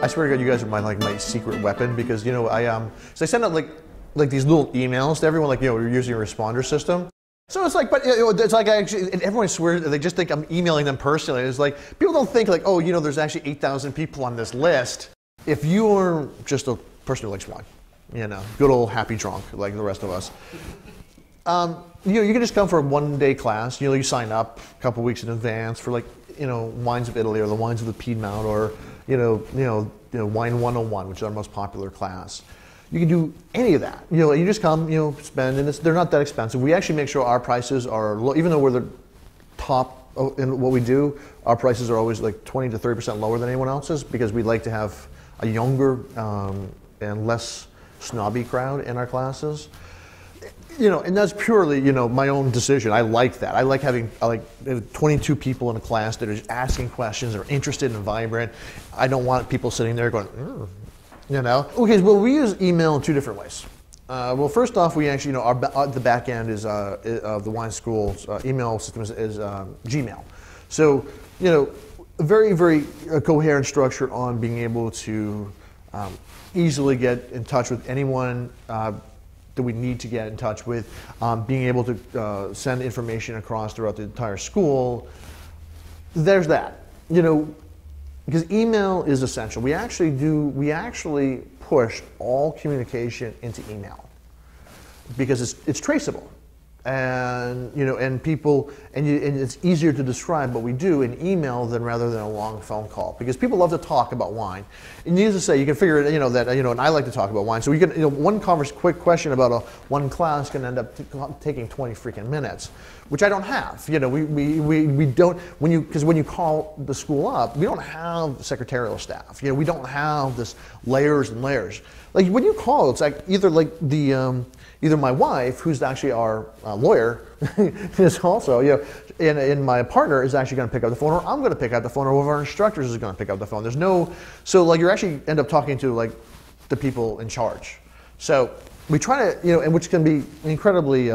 I swear to God, you guys are my secret weapon, because so I send out like these little emails to everyone, like, we're using a responder system. So it's like, but it's like and everyone swears, they just think I'm emailing them personally. It's like, people don't think like, oh, there's actually 8,000 people on this list. If you're just a person who likes wine, good old happy drunk like the rest of us, you can just come for a one-day class. You sign up a couple weeks in advance for wines of Italy, or the wines of the Piedmont, or Wine 101, which is our most popular class. You can do any of that. You just come, spend, and they're not that expensive. We actually make sure our prices are low, even though we're the top in what we do. Our prices are always like 20 to 30% lower than anyone else's, because we like to have a younger and less snobby crowd in our classes. And that's purely, my own decision. I like that. I like having 22 people in a class that are just asking questions, are interested and vibrant. I don't want people sitting there going, Okay, well, we use email in two different ways. Well, first off, we actually, the back end is of the wine school's email system is Gmail. So, very, very coherent structure on being able to easily get in touch with anyone that we need to get in touch with, being able to send information across throughout the entire school. There's that, because email is essential. We actually push all communication into email, because it's traceable, and and people, and it's easier to describe what we do in email rather than a long phone call, because people love to talk about wine. And needless to say, you can figure it, and I like to talk about wine. So we can, one quick question about one class can end up taking 20 freaking minutes, which I don't have. We don't, because when you call the school up, we don't have secretarial staff. We don't have this layers and layers. Like when you call, it's like either my wife, who's actually our lawyer, is also, and my partner is actually going to pick up the phone, or I'm going to pick up the phone, or one of our instructors is going to pick up the phone. There's no, so you actually end up talking to the people in charge. So we try to, and which can be incredibly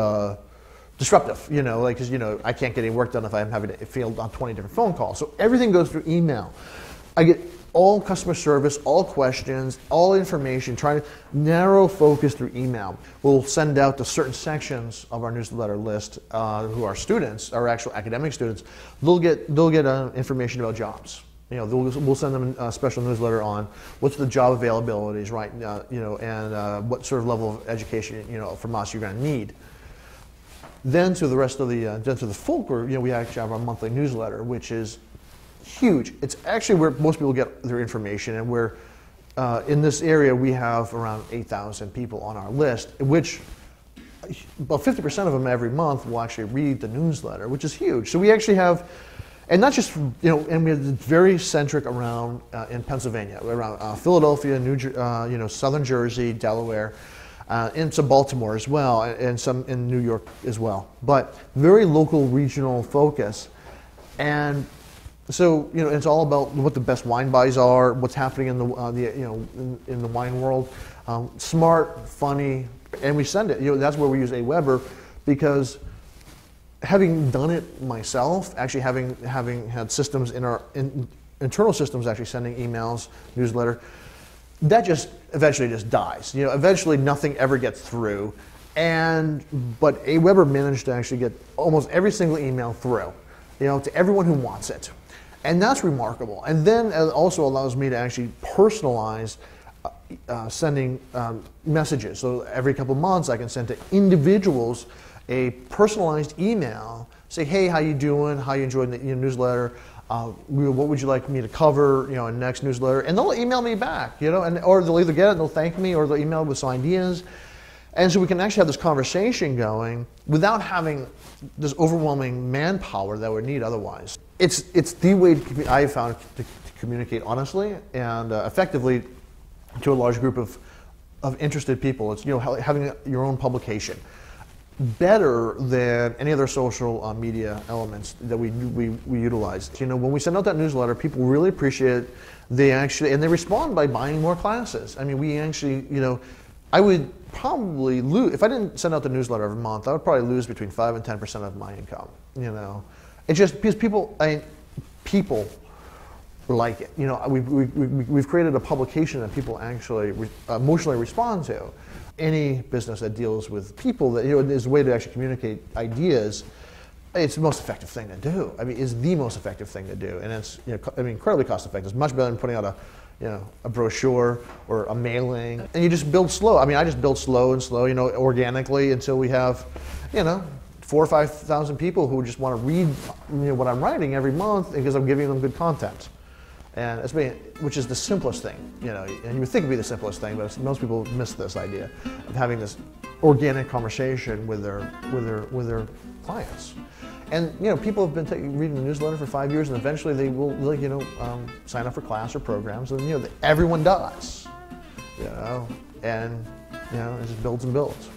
disruptive, because I can't get any work done if I'm having to field on 20 different phone calls. So everything goes through email. I get all customer service, all questions, all information, trying to narrow focus through email. We'll send out to certain sections of our newsletter list who are students, our actual academic students. They'll get information about jobs. We'll send them a special newsletter on what's the job availabilities, right? And what sort of level of education, from us you're going to need. Then to the rest of the, to the full group, we actually have our monthly newsletter, which is huge. It's actually where most people get their information, and where in this area we have around 8,000 people on our list, which about 50% of them every month will actually read the newsletter, which is huge. So we actually have, and not just, and we're very centric around in Pennsylvania, around Philadelphia, southern Jersey, Delaware, and some Baltimore as well, and some in New York as well. But very local, regional focus. And so, it's all about what the best wine buys are, what's happening in in the wine world. Smart, funny, and we send it. That's where we use AWeber, because having done it myself, actually having had systems in our internal systems, actually sending emails, newsletter, that just eventually just dies. Eventually nothing ever gets through, but AWeber managed to actually get almost every single email through, to everyone who wants it. And that's remarkable. And then it also allows me to actually personalize sending messages. So every couple months I can send to individuals a personalized email, say, hey, how you doing? How you enjoying the newsletter? What would you like me to cover, in next newsletter? And they'll email me back, or they'll either get it and they'll thank me, or they'll email with some ideas. And so we can actually have this conversation going without having this overwhelming manpower that we need otherwise. It's the way I have found to communicate honestly and effectively to a large group of interested people. It's having your own publication, better than any other social media elements that we utilize. When we send out that newsletter, people really appreciate it. And they respond by buying more classes. I mean, we actually, I would probably lose, if I didn't send out the newsletter every month, I would probably lose between 5 and 10% of my income, It's just because people like it. You know, we've created a publication that people actually emotionally respond to. Any business that deals with people, that, you know, is a way to actually communicate ideas. It's the most effective thing to do. I mean, it's the most effective thing to do, and it's, you know, I mean, incredibly cost effective. It's much better than putting out a, you know, a brochure or a mailing. And you just build slow. I mean, I just build slow and slow, you know, organically until we have, you know, 4,000 or 5,000 people who just want to read, you know, what I'm writing every month because I'm giving them good content. And it's been, which is the simplest thing, you know, and you would think it'd be the simplest thing, but most people miss this idea of having this organic conversation with their clients. And, you know, people have been reading the newsletter for 5 years, and eventually they will, like, you know, sign up for class or programs, and, you know, everyone does, you know, and, you know, it just builds and builds.